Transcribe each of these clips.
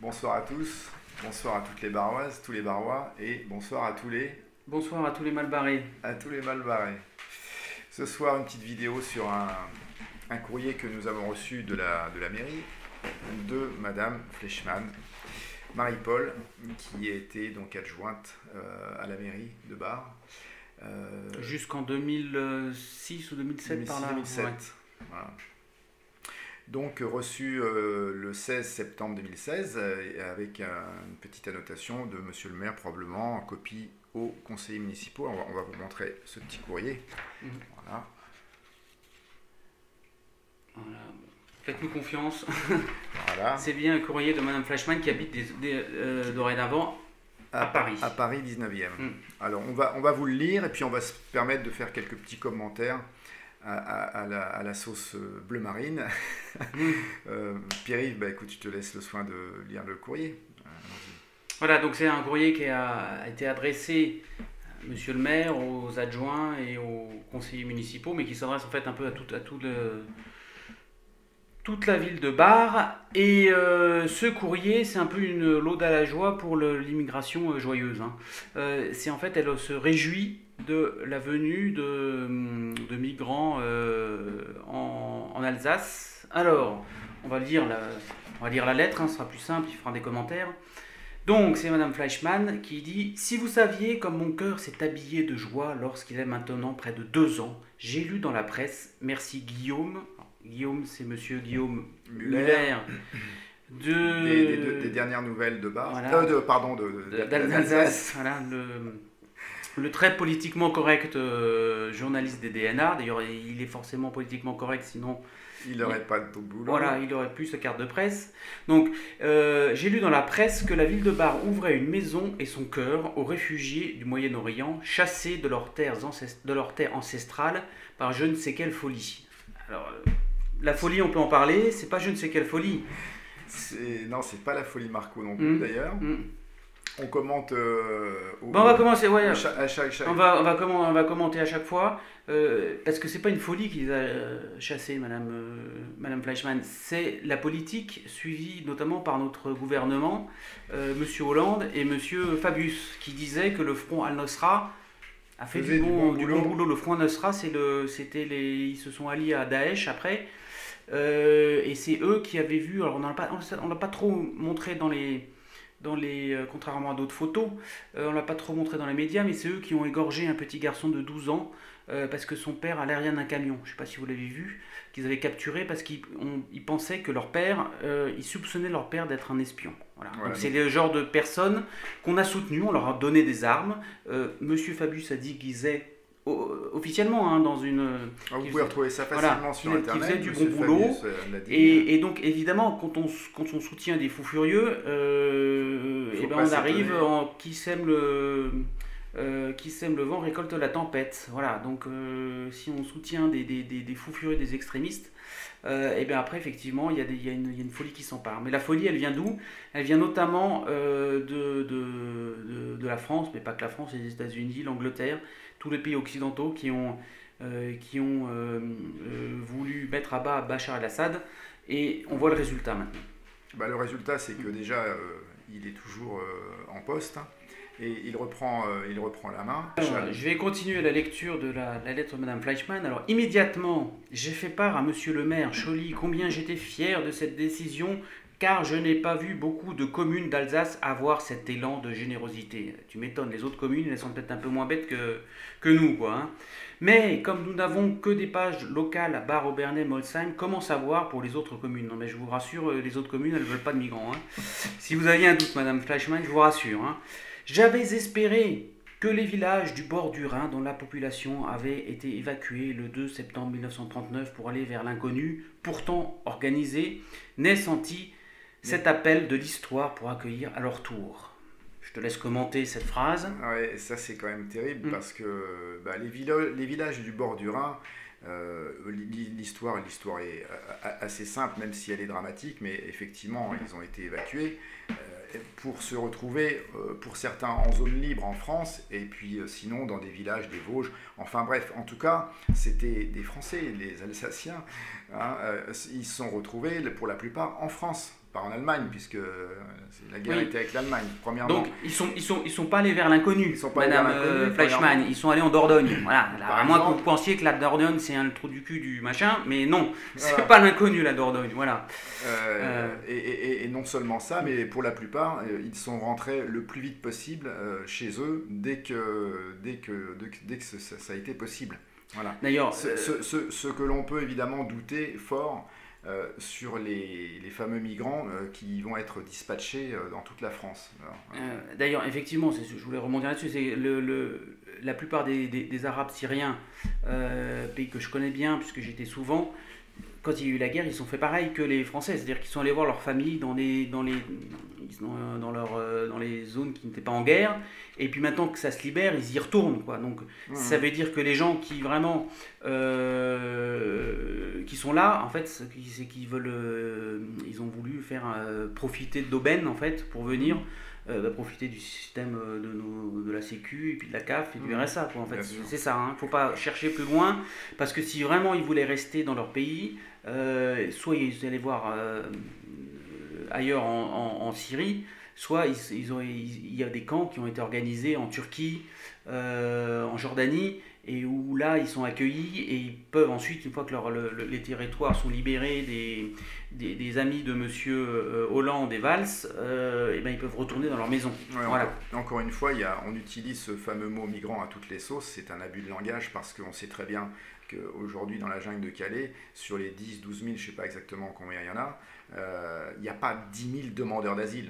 Bonsoir à tous, bonsoir à toutes les Barroises, tous les Barrois et bonsoir à tous les Mal barrés. mal barrés. Ce soir, une petite vidéo sur un courrier que nous avons reçu de la mairie de Madame Fleischmann, Marie-Paul, qui était donc adjointe à la mairie de Bar. Jusqu'en 2006 ou 2007 par là. 2007. Ouais. Voilà. Donc reçu le 16 septembre 2016 avec une petite annotation de Monsieur le maire, probablement en copie aux conseillers municipaux. On va vous montrer ce petit courrier. Voilà. Voilà. Faites-nous confiance. Voilà. C'est bien un courrier de Madame Fleischmann qui habite dorénavant à Paris. À Paris 19e. Alors on va vous le lire et puis on va se permettre de faire quelques petits commentaires à la sauce bleu marine. Pierre-Yves, écoute, je te laisse le soin de lire le courrier. Voilà, donc c'est un courrier qui a été adressé à Monsieur le maire, aux adjoints et aux conseillers municipaux, mais qui s'adresse en fait un peu à toute la ville de Bar. Et ce courrier, c'est un peu une laude à la joie pour l'immigration joyeuse. C'est en fait, elle se réjouit de la venue de migrants en Alsace. Alors, on va lire la lettre, ce sera plus simple, il fera des commentaires. Donc, c'est Madame Fleischmann qui dit « Si vous saviez comme mon cœur s'est habillé de joie lorsqu'il est maintenant près de 2 ans, j'ai lu dans la presse, merci Guillaume. » Guillaume, c'est Monsieur Guillaume Muller. Des dernières nouvelles de Bar. Voilà. D'Alsace. Voilà, le très politiquement correct journaliste des DNA. D'ailleurs, il est forcément politiquement correct, sinon... Il n'aurait pas de boulot. Voilà, il n'aurait plus sa carte de presse. Donc, j'ai lu dans la presse que la ville de Bar ouvrait une maison et son cœur aux réfugiés du Moyen-Orient, chassés de leurs terres ancestrales par je ne sais quelle folie. Alors, la folie, on peut en parler, c'est pas je ne sais quelle folie. Non, c'est pas la folie Marco non plus, d'ailleurs. On commente. On va commencer, ouais. À chaque... On va commenter à chaque fois, parce que c'est pas une folie qui les a chassés, Madame Fleischmann. C'est la politique suivie notamment par notre gouvernement, Monsieur Hollande et Monsieur Fabius, qui disaient que le front Al-Nosra a fait du bon boulot. Le front Al-Nosra, ils se sont alliés à Daesh après. Et c'est eux qui avaient vu. Alors on l'a pas trop montré contrairement à d'autres photos, on l'a pas trop montré dans les médias, mais c'est eux qui ont égorgé un petit garçon de 12 ans parce que son père allait rien d'un camion. Je ne sais pas si vous l'avez vu, qu'ils avaient capturé parce qu'ils pensaient que leur père, ils soupçonnaient leur père d'être un espion. Voilà. Donc c'est le genre de personnes qu'on a soutenues, on leur a donné des armes. Monsieur Fabius a dit qu'ils faisaient officiellement dans une... vous pouvez retrouver ça facilement sur Internet. Qui faisait du bon boulot. Et donc évidemment, quand on soutient des fous furieux, on arrive qui sème le vent récolte la tempête. Voilà, donc si on soutient des fous furieux, des extrémistes, après effectivement il y a une folie qui s'empare. Mais la folie, elle vient d'où? Elle vient notamment de la France, mais pas que la France, les États-Unis, l'Angleterre, tous les pays occidentaux qui ont voulu mettre à bas Bachar el-Assad, et on voit le résultat maintenant. Le résultat, c'est que déjà il est toujours en poste. Et il reprend la main. Alors, je vais continuer la lecture de la lettre de Mme Fleischmann. Alors, immédiatement, j'ai fait part à Monsieur le maire Choly combien j'étais fier de cette décision, car je n'ai pas vu beaucoup de communes d'Alsace avoir cet élan de générosité. Tu m'étonnes, les autres communes, elles sont peut-être un peu moins bêtes que nous, quoi. Mais comme nous n'avons que des pages locales à Bar, Obernai, Molsheim, comment savoir pour les autres communes? Non mais je vous rassure, les autres communes, elles ne veulent pas de migrants. Si vous aviez un doute, Mme Fleischmann, je vous rassure. J'avais espéré que les villages du bord du Rhin, dont la population avait été évacuée le 2 septembre 1939 pour aller vers l'inconnu, pourtant organisé, n'aient senti cet appel de l'histoire pour accueillir à leur tour. Je te laisse commenter cette phrase. Ouais, ça c'est quand même terrible parce que les villages du bord du Rhin, l'histoire est assez simple, même si elle est dramatique, mais effectivement ils ont été évacués pour se retrouver pour certains en zone libre en France et puis sinon dans des villages des Vosges. Enfin bref, en tout cas c'était des Français, les Alsaciens, ils se sont retrouvés pour la plupart en France. part en Allemagne, puisque la guerre était avec l'Allemagne, premièrement. Donc, ils sont pas allés vers l'inconnu, Madame Fleischmann, ils sont allés en Dordogne. Voilà. À moins que vous pensiez que la Dordogne, c'est le trou du cul du machin, mais non, c'est pas l'inconnu, la Dordogne. Voilà. Et non seulement ça, mais pour la plupart, ils sont rentrés le plus vite possible chez eux dès que ça a été possible. Voilà. D'ailleurs, ce que l'on peut évidemment douter fort sur les fameux migrants qui vont être dispatchés dans toute la France. D'ailleurs, effectivement, je voulais rebondir là-dessus, c'est la plupart des Arabes syriens, pays que je connais bien puisque j'étais souvent, quand il y a eu la guerre, ils sont fait pareil que les Français, c'est-à-dire qu'ils sont allés voir leur famille dans les zones qui n'étaient pas en guerre, et puis maintenant que ça se libère, ils y retournent, quoi. Donc ça veut dire que les gens qui vraiment qui sont là, en fait, c'est qu'ils veulent, ils ont voulu faire profiter d'aubaine, en fait, pour venir profiter du système de la Sécu et puis de la CAF et du RSA, quoi. En fait, c'est ça, hein. Faut pas chercher plus loin, parce que si vraiment ils voulaient rester dans leur pays, soit ils allaient voir ailleurs en Syrie, soit il y a des camps qui ont été organisés en Turquie, en Jordanie, et où là ils sont accueillis et ils peuvent ensuite, une fois que les territoires sont libérés des amis de monsieur Hollande et Valls, et ben ils peuvent retourner dans leur maison. Ouais, voilà. Encore une fois, on utilise ce fameux mot migrant à toutes les sauces, c'est un abus de langage parce qu'on sait très bien qu'aujourd'hui dans la jungle de Calais, sur les 10, 12 000, je ne sais pas exactement combien il y en a, il n'y a pas 10 000 demandeurs d'asile.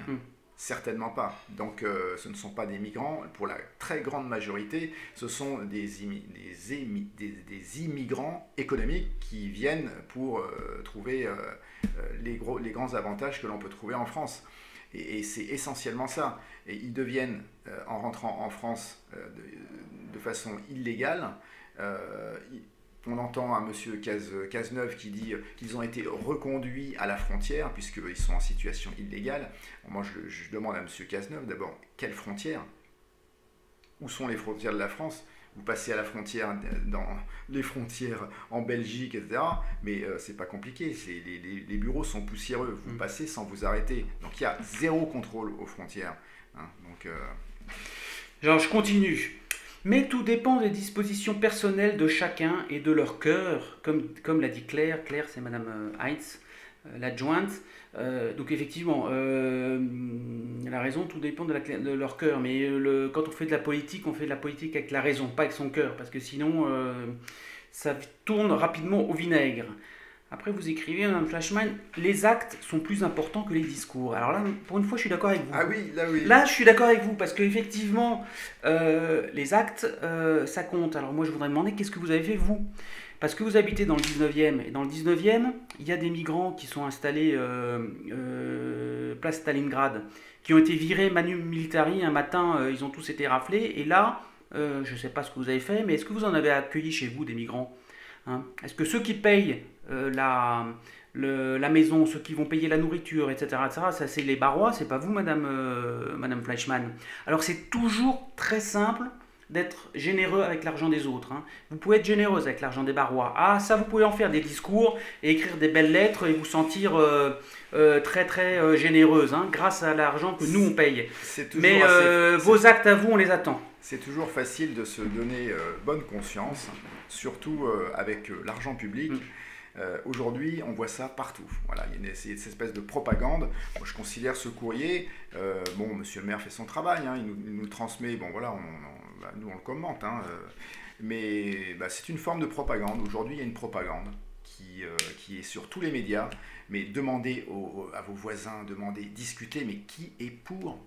Certainement pas. Donc ce ne sont pas des migrants. Pour la très grande majorité, ce sont des immigrants économiques qui viennent pour trouver les grands avantages que l'on peut trouver en France. Et c'est essentiellement ça. Et ils deviennent, en rentrant en France de façon illégale, on entend un monsieur Cazeneuve qui dit qu'ils ont été reconduits à la frontière puisqu'ils sont en situation illégale. Moi, je demande à monsieur Cazeneuve d'abord, quelle frontière? Où sont les frontières de la France? Vous passez à la frontière, dans les frontières en Belgique, etc. Mais c'est pas compliqué, les bureaux sont poussiéreux. Vous passez sans vous arrêter. Donc il y a zéro contrôle aux frontières. Hein, donc, genre, je continue. Mais tout dépend des dispositions personnelles de chacun et de leur cœur, comme l'a dit Claire. Claire, c'est Madame Heitz, l'adjointe. Donc effectivement, elle a raison, tout dépend de leur cœur. Mais quand on fait de la politique avec la raison, pas avec son cœur, parce que sinon, ça tourne rapidement au vinaigre. Après, vous écrivez, Mme Fleischmann, les actes sont plus importants que les discours. Alors là, pour une fois, je suis d'accord avec vous. Ah oui, là oui. Là, je suis d'accord avec vous, parce qu'effectivement, les actes, ça compte. Alors moi, je voudrais demander, qu'est-ce que vous avez fait, vous? Parce que vous habitez dans le 19e, et dans le 19e, il y a des migrants qui sont installés place Stalingrad, qui ont été virés manu militari un matin, ils ont tous été raflés, et là, je ne sais pas ce que vous avez fait, mais est-ce que vous en avez accueilli chez vous des migrants, hein? Est-ce que ceux qui payent la maison, ceux qui vont payer la nourriture, etc., ça c'est les Barrois, c'est pas vous, Madame Fleischmann. Alors c'est toujours très simple d'être généreux avec l'argent des autres, hein. Vous pouvez être généreuse avec l'argent des Barrois. Ah, ça vous pouvez en faire des discours et écrire des belles lettres et vous sentir très très généreuse, hein, grâce à l'argent que nous on paye. Mais vos actes à vous, on les attend. C'est toujours facile de se donner bonne conscience, surtout avec l'argent public. Aujourd'hui, on voit ça partout. Voilà, il y a cette espèce de propagande. Moi, je considère ce courrier, bon, monsieur le maire fait son travail, hein, il nous le transmet, bon voilà, nous on le commente, hein, mais c'est une forme de propagande. Aujourd'hui, il y a une propagande qui est sur tous les médias, mais demandez à vos voisins, discutez, mais qui est pour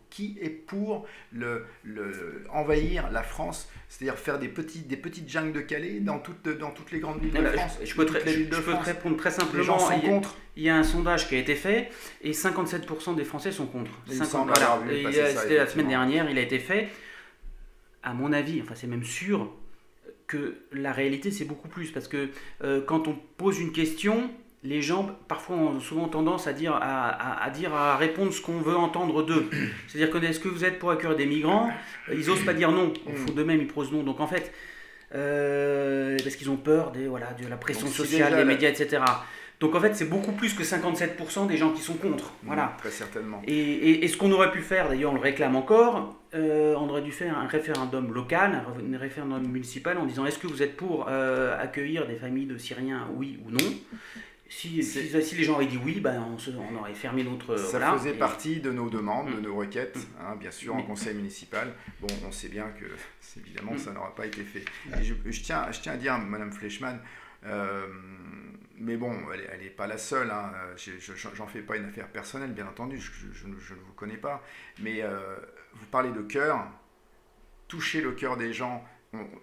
envahir la France, c'est-à-dire faire des petites jungles de Calais dans toutes les grandes villes de France. Je peux te répondre très simplement. Les gens sont contre. Il y a un sondage qui a été fait et 57% des Français sont contre. C'était la semaine dernière, il a été fait. À mon avis, enfin c'est même sûr, que la réalité c'est beaucoup plus, parce que quand on pose une question, les gens parfois ont souvent tendance à répondre ce qu'on veut entendre d'eux. C'est-à-dire que est-ce que vous êtes pour accueillir des migrants? Ils n'osent pas dire non, d'eux-mêmes ils prosent non. Donc en fait, parce qu'ils ont peur de la pression sociale, des médias, etc. Donc en fait, c'est beaucoup plus que 57% des gens qui sont contre. Voilà. Très certainement. Et ce qu'on aurait pu faire, d'ailleurs on le réclame encore, on aurait dû faire un référendum local, un référendum municipal en disant est-ce que vous êtes pour accueillir des familles de Syriens, oui ou non. Si les gens avaient dit oui, ben on aurait fermé notre... Ça faisait partie de nos demandes, de nos requêtes, hein, bien sûr, en conseil municipal. Bon, on sait bien que, évidemment, ça n'aura pas été fait. Et je tiens à dire, Madame Fleischmann, mais bon, elle n'est pas la seule, hein, j'en fais pas une affaire personnelle, bien entendu, je ne vous connais pas, mais vous parlez de cœur, toucher le cœur des gens,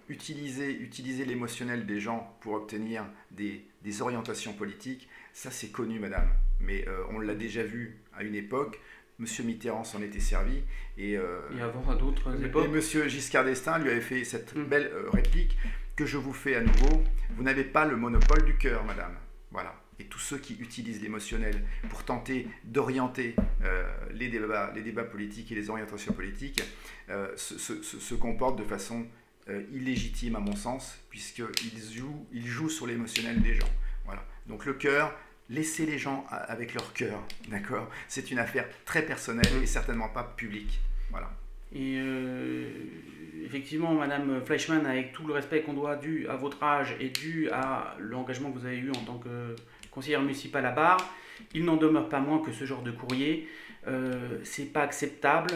utiliser l'émotionnel des gens pour obtenir des orientations politiques, ça c'est connu, madame. Mais on l'a déjà vu à une époque, Monsieur Mitterrand s'en était servi. Et avant à d'autres époques. Et Monsieur Giscard d'Estaing lui avait fait cette belle réplique que je vous fais à nouveau. Vous n'avez pas le monopole du cœur, madame. Voilà. Et tous ceux qui utilisent l'émotionnel pour tenter d'orienter les débats politiques et les orientations politiques se comportent de façon illégitime à mon sens, puisqu'ils jouent sur l'émotionnel des gens. Voilà. Donc le cœur, laissez les gens avec leur cœur, d'accord? C'est une affaire très personnelle et certainement pas publique. Voilà. Et effectivement, Madame Fleischmann, avec tout le respect qu'on doit dû à votre âge et dû à l'engagement que vous avez eu en tant que conseillère municipale à Bar, il n'en demeure pas moins que ce genre de courrier, c'est pas acceptable.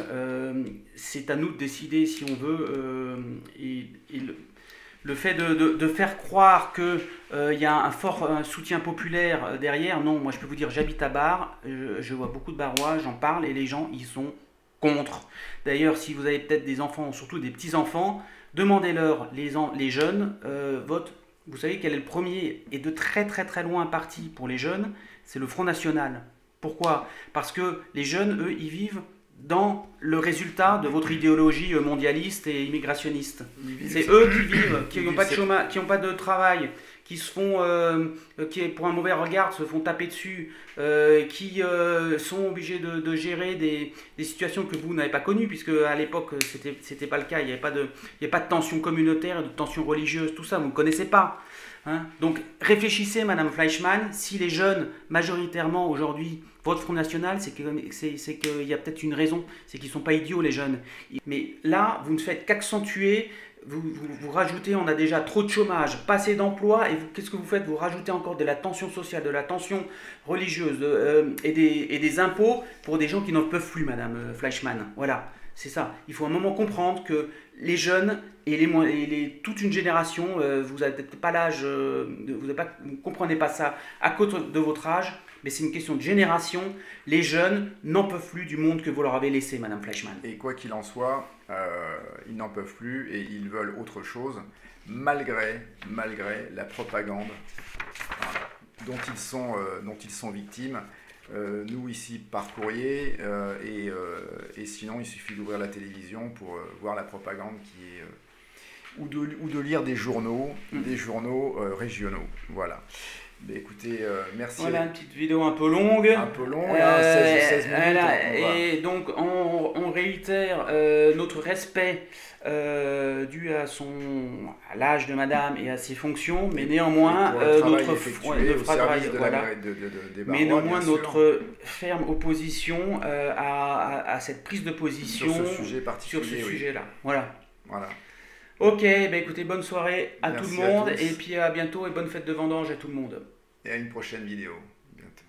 C'est à nous de décider si on veut. Le fait de faire croire qu'il y a un fort soutien populaire derrière, non, moi je peux vous dire, j'habite à Bar, je vois beaucoup de Barois, j'en parle et les gens, ils sont contre. D'ailleurs, si vous avez peut-être des enfants, surtout des petits-enfants, demandez-leur, les jeunes, votent. Vous savez quel est le premier et de très très très loin parti pour les jeunes, c'est le Front National. Pourquoi? Parce que les jeunes, eux, ils vivent dans le résultat de votre idéologie mondialiste et immigrationniste. C'est eux qui vivent, qui n'ont pas de chômage, qui n'ont pas de travail, qui se font, qui pour un mauvais regard se font taper dessus, qui sont obligés de gérer des situations que vous n'avez pas connues, puisque à l'époque c'était pas le cas, il n'y avait pas de tension communautaire, de tension religieuse, tout ça, vous ne connaissez pas. Hein. Donc réfléchissez, Madame Fleischmann, si les jeunes majoritairement aujourd'hui votent Front National, c'est qu'il y a peut-être une raison, c'est qu'ils ne sont pas idiots les jeunes. Mais là, vous ne faites qu'accentuer, vous rajoutez, on a déjà trop de chômage, pas assez d'emploi, et qu'est-ce que vous faites? Vous rajoutez encore de la tension sociale, de la tension religieuse et des impôts pour des gens qui n'en peuvent plus, Madame Fleischmann. Voilà, c'est ça. Il faut un moment comprendre que les jeunes et toute une génération, vous n'avez peut-être pas l'âge, vous ne comprenez pas ça à cause de votre âge, mais c'est une question de génération. Les jeunes n'en peuvent plus du monde que vous leur avez laissé, Madame Fleischmann. Et quoi qu'il en soit, ils n'en peuvent plus et ils veulent autre chose, malgré la propagande dont ils sont victimes. Nous ici par courrier, et sinon il suffit d'ouvrir la télévision pour voir la propagande qui est... ou de lire des journaux régionaux. Voilà. Mais écoutez, merci. Voilà une petite vidéo un peu longue. Un peu longue, 16 minutes. Voilà, et donc on réitère notre respect dû à l'âge de madame et à ses fonctions, mais néanmoins notre ferme opposition à cette prise de position sur ce sujet-là. Voilà. Voilà. Ok, bah écoutez, bonne soirée à tout le monde, et puis à bientôt et bonne fête de vendange à tout le monde. Et à une prochaine vidéo. Bientôt.